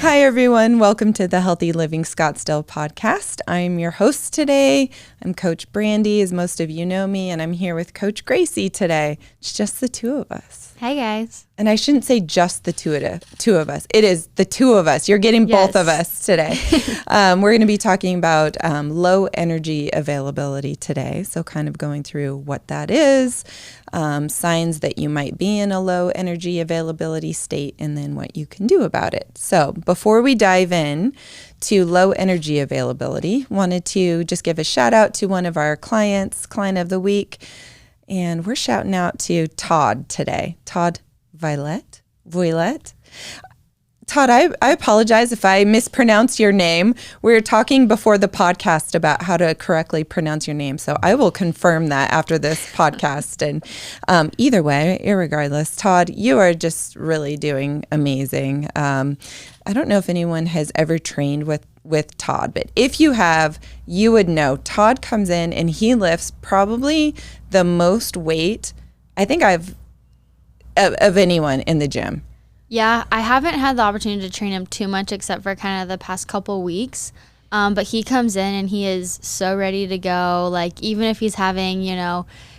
Hi, everyone. Welcome to the Healthy Living Scottsdale podcast. I'm your host today. I'm Coach Brandy, as most of you know me, and I'm here with Coach Gracie today. It's just the two of us. Hey, guys. And I shouldn't say just the two of us. It is the two of us. You're getting both of us today. We're going to be talking about low energy availability today. So kind of going through what that is, signs that you might be in a low energy availability state, and then what you can do about it. So before we dive in to low energy availability, wanted to just give a shout out to one of our client of the week. And we're shouting out to Todd today. Todd Violet. Todd, I apologize if I mispronounce your name. We were talking before the podcast about how to correctly pronounce your name. So I will confirm that after this podcast. And either way, irregardless, Todd, you are just really doing amazing. I don't know if anyone has ever trained with Todd, but if you have, you would know Todd comes in and he lifts probably the most weight I think of anyone in the gym. Yeah, I haven't had the opportunity to train him too much except for kind of the past couple weeks. But he comes in and he is so ready to go. Like, even if he's having,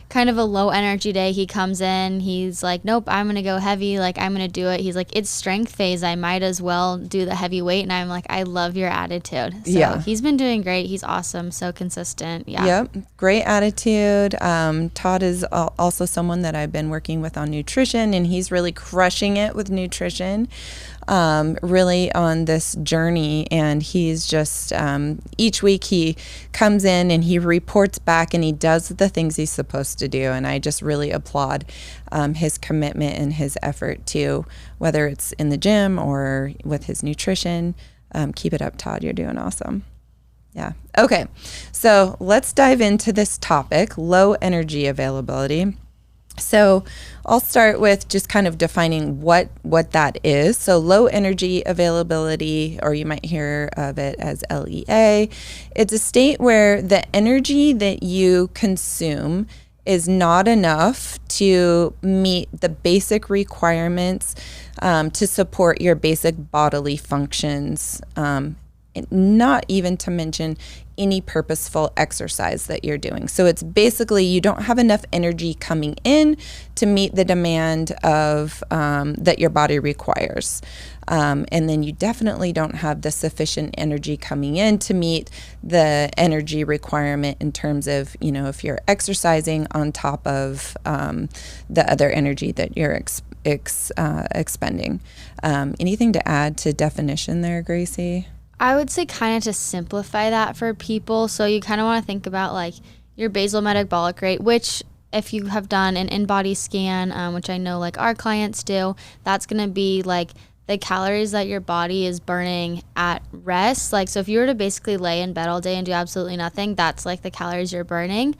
kind of a low energy day, he comes in, he's like, nope, I'm going to go heavy. Like, I'm going to do it. He's like, it's strength phase. I might as well do the heavy weight. And I'm like, I love your attitude. So He's been doing great. He's awesome. So consistent. Yeah. Yep. Great attitude. Todd is also someone that I've been working with on nutrition, and he's really crushing it with nutrition. Really on this journey, and he's just each week he comes in and he reports back and he does the things he's supposed to do, and I just really applaud his commitment and his effort to, whether it's in the gym or with his nutrition. Keep it up, Todd. You're doing awesome. Yeah. Okay. So let's dive into this topic, low energy availability. So I'll start with just kind of defining what that is. So low energy availability, or you might hear of it as LEA, it's a state where the energy that you consume is not enough to meet the basic requirements to support your basic bodily functions, not even to mention any purposeful exercise that you're doing. So it's basically you don't have enough energy coming in to meet the demand of that your body requires. And then you definitely don't have the sufficient energy coming in to meet the energy requirement in terms of, if you're exercising on top of the other energy that you're expending. Anything to add to definition there, Gracie? I would say kind of to simplify that for people. So you kind of want to think about like your basal metabolic rate, which if you have done an in-body scan, which I know like our clients do, that's going to be like the calories that your body is burning at rest. Like, so if you were to basically lay in bed all day and do absolutely nothing, that's like the calories you're burning.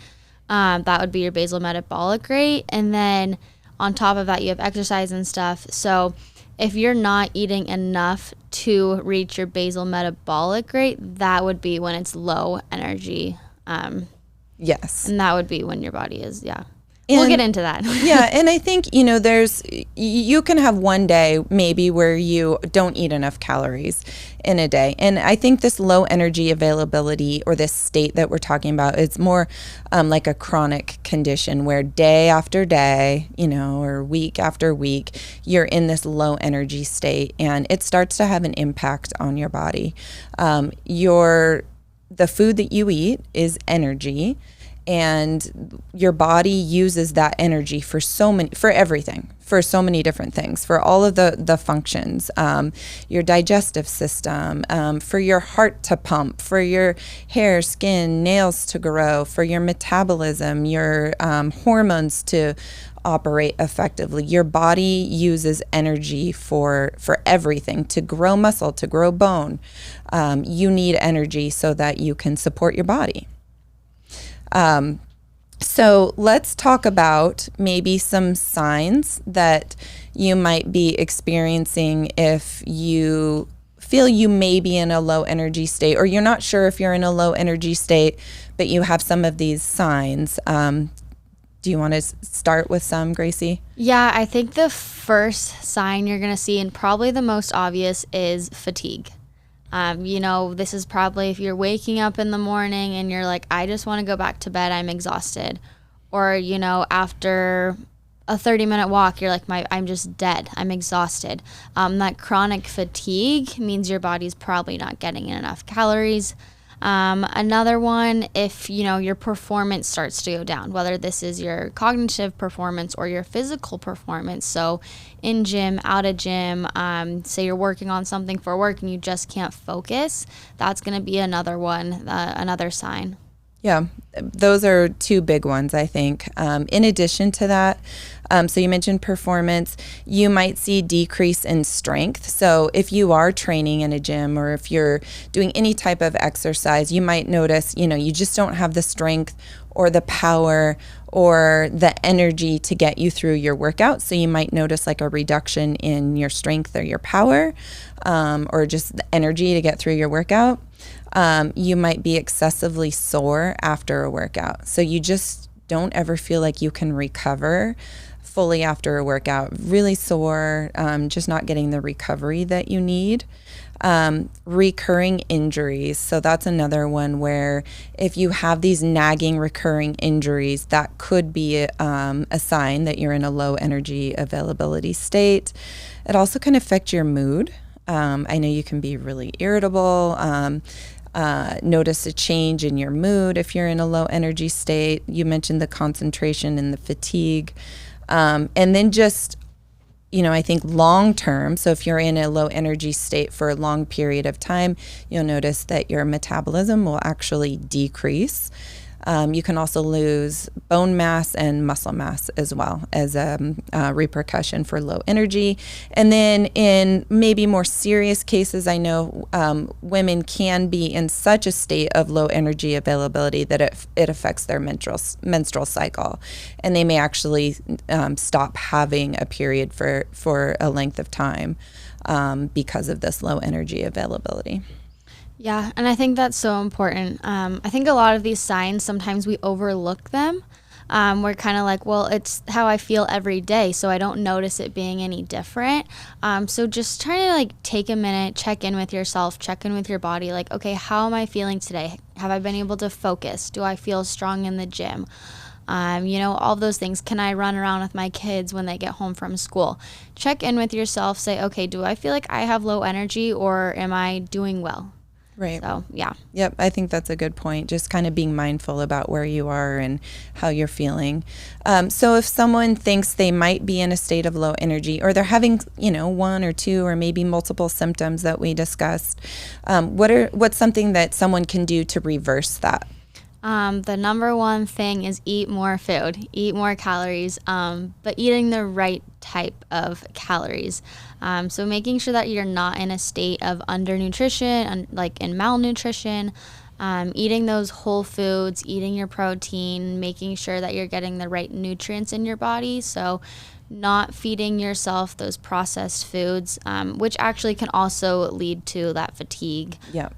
That would be your basal metabolic rate. And then on top of that, you have exercise and stuff. So if you're not eating enough to reach your basal metabolic rate, that would be when it's low energy. Yes. And that would be when your body is, we'll get into that. Yeah, and I think, you can have one day maybe where you don't eat enough calories in a day. And I think this low energy availability, or this state that we're talking about, it's more like a chronic condition where day after day, or week after week, you're in this low energy state, and it starts to have an impact on your body. The food that you eat is energy, and your body uses that energy for everything, for so many different things, for all of the functions, your digestive system, for your heart to pump, for your hair, skin, nails to grow, for your metabolism, your hormones to operate effectively. Your body uses energy for everything, to grow muscle, to grow bone. You need energy so that you can support your body. So let's talk about maybe some signs that you might be experiencing if you feel you may be in a low energy state, or you're not sure if you're in a low energy state, but you have some of these signs. Do you want to start with some, Gracie? Yeah, I think the first sign you're going to see, and probably the most obvious, is fatigue. This is probably if you're waking up in the morning and you're like, I just want to go back to bed, I'm exhausted. Or, after a 30-minute walk, you're like, I'm just dead, I'm exhausted. That chronic fatigue means your body's probably not getting enough calories. Another one, if your performance starts to go down, whether this is your cognitive performance or your physical performance. So in gym, out of gym, say you're working on something for work and you just can't focus, that's going to be another one, another sign. Yeah, those are two big ones, I think. In addition to that, so you mentioned performance, you might see decrease in strength. So if you are training in a gym or if you're doing any type of exercise, you might notice, you just don't have the strength or the power or the energy to get you through your workout. So you might notice like a reduction in your strength or your power, or just the energy to get through your workout. You might be excessively sore after a workout. So you just don't ever feel like you can recover fully after a workout. Really sore, just not getting the recovery that you need. Recurring injuries. So that's another one where if you have these nagging recurring injuries, that could be a sign that you're in a low energy availability state. It also can affect your mood. I know you can be really irritable. Notice a change in your mood if you're in a low energy state. You mentioned the concentration and the fatigue. And then just, I think long term, so if you're in a low energy state for a long period of time, you'll notice that your metabolism will actually decrease. You can also lose bone mass and muscle mass as well as a repercussion for low energy. And then in maybe more serious cases, I know women can be in such a state of low energy availability that it affects their menstrual cycle. And they may actually stop having a period for a length of time because of this low energy availability. Yeah, and I think that's so important. I think a lot of these signs, sometimes we overlook them. We're kind of like, well, it's how I feel every day, so I don't notice it being any different. So just trying to take a minute, check in with yourself, check in with your body. Like, okay, how am I feeling today? Have I been able to focus? Do I feel strong in the gym? All those things. Can I run around with my kids when they get home from school? Check in with yourself. Say, okay, do I feel like I have low energy or am I doing well? Right. So, yeah. Yep. I think that's a good point. Just kind of being mindful about where you are and how you're feeling. So if someone thinks they might be in a state of low energy or they're having, one or two or maybe multiple symptoms that we discussed, what's something that someone can do to reverse that? The number one thing is eat more food, eat more calories, but eating the right type of calories. So making sure that you're not in a state of undernutrition, like in malnutrition, eating those whole foods, eating your protein, making sure that you're getting the right nutrients in your body. So not feeding yourself those processed foods, which actually can also lead to that fatigue. Yeah.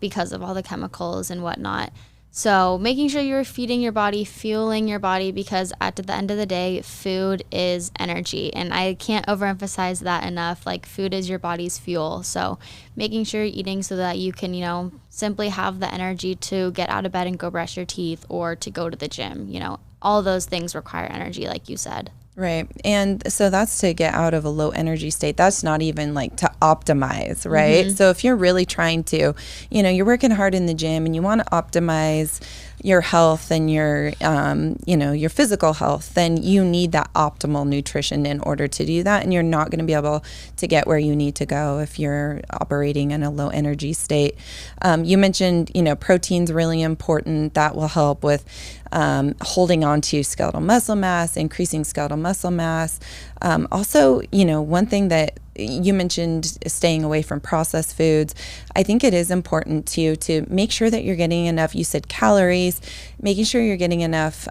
Because of all the chemicals and whatnot. So making sure you're feeding your body, fueling your body, because at the end of the day, food is energy. And I can't overemphasize that enough. Food is your body's fuel. So making sure you're eating so that you can, simply have the energy to get out of bed and go brush your teeth or to go to the gym. All those things require energy, like you said. Right. And so that's to get out of a low energy state. That's not even to optimize, right? Mm-hmm. So if you're really trying to, you're working hard in the gym and you want to optimize your health and your physical health, then you need that optimal nutrition in order to do that. And you're not going to be able to get where you need to go if you're operating in a low energy state. You mentioned, protein's really important. That will help with holding on to skeletal muscle mass, increasing skeletal muscle mass. Also, one thing that you mentioned staying away from processed foods. I think it is important to make sure that you're getting enough, you said calories, making sure you're getting enough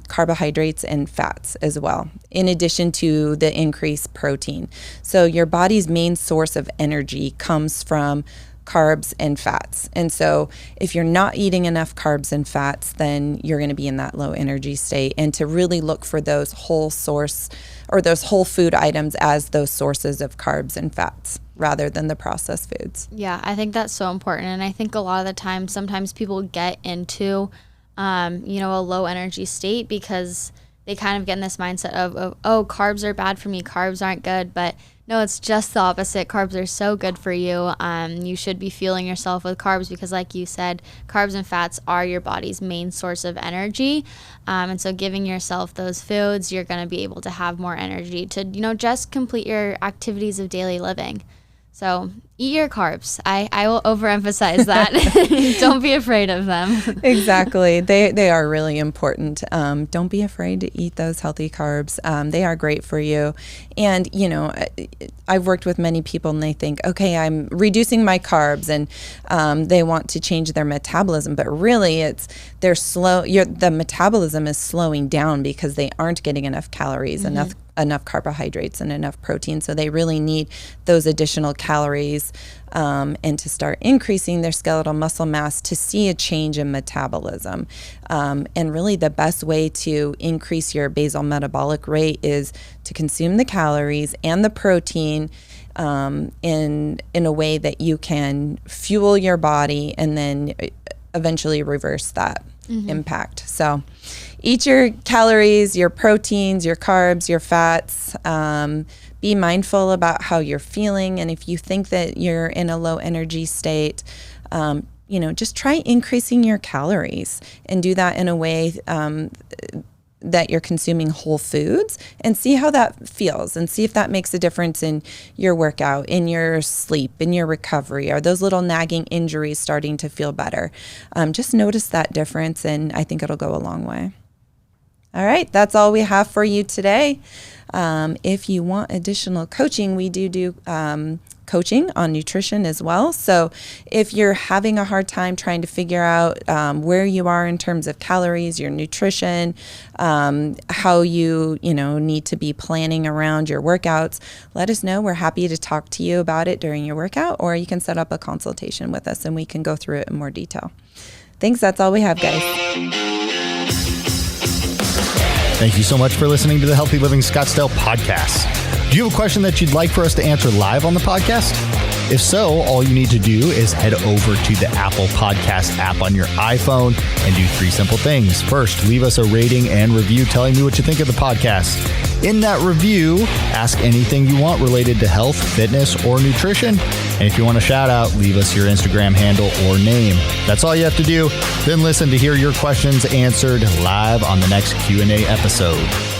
carbohydrates and fats as well, in addition to the increased protein. So your body's main source of energy comes from carbs and fats. And so if you're not eating enough carbs and fats, then you're going to be in that low energy state. And to really look for those whole source or those whole food items as those sources of carbs and fats rather than the processed foods. Yeah, I think that's so important. And I think a lot of the time, sometimes people get into, a low energy state because they kind of get in this mindset of, oh, carbs are bad for me. Carbs aren't good. But no, it's just the opposite. Carbs are so good for you. You should be fueling yourself with carbs because, like you said, carbs and fats are your body's main source of energy. And so giving yourself those foods, you're going to be able to have more energy to, just complete your activities of daily living. So eat your carbs. I will overemphasize that. Don't be afraid of them. Exactly. They are really important. Don't be afraid to eat those healthy carbs. They are great for you. And, I've worked with many people and they think, okay, I'm reducing my carbs and they want to change their metabolism. But really they're slow. The metabolism is slowing down because they aren't getting enough calories, enough carbohydrates and enough protein. So they really need those additional calories and to start increasing their skeletal muscle mass to see a change in metabolism. And really the best way to increase your basal metabolic rate is to consume the calories and the protein in a way that you can fuel your body and then eventually reverse that impact. So eat your calories, your proteins, your carbs, your fats. Be mindful about how you're feeling. And if you think that you're in a low energy state, just try increasing your calories and do that in a way that you're consuming whole foods and see how that feels and see if that makes a difference in your workout, in your sleep, in your recovery. Are those little nagging injuries starting to feel better? Just notice that difference and I think it'll go a long way. All right, that's all we have for you today. If you want additional coaching, we do coaching on nutrition as well. So if you're having a hard time trying to figure out where you are in terms of calories, your nutrition, how you need to be planning around your workouts, let us know. We're happy to talk to you about it during your workout, or you can set up a consultation with us and we can go through it in more detail. Thanks. That's all we have, guys. Thank you so much for listening to the Healthy Living Scottsdale podcast. Do you have a question that you'd like for us to answer live on the podcast? If so, all you need to do is head over to the Apple Podcast app on your iPhone and do 3 simple things. First, leave us a rating and review telling me what you think of the podcast. In that review, ask anything you want related to health, fitness, or nutrition. And if you want a shout out, leave us your Instagram handle or name. That's all you have to do. Then listen to hear your questions answered live on the next Q&A episode.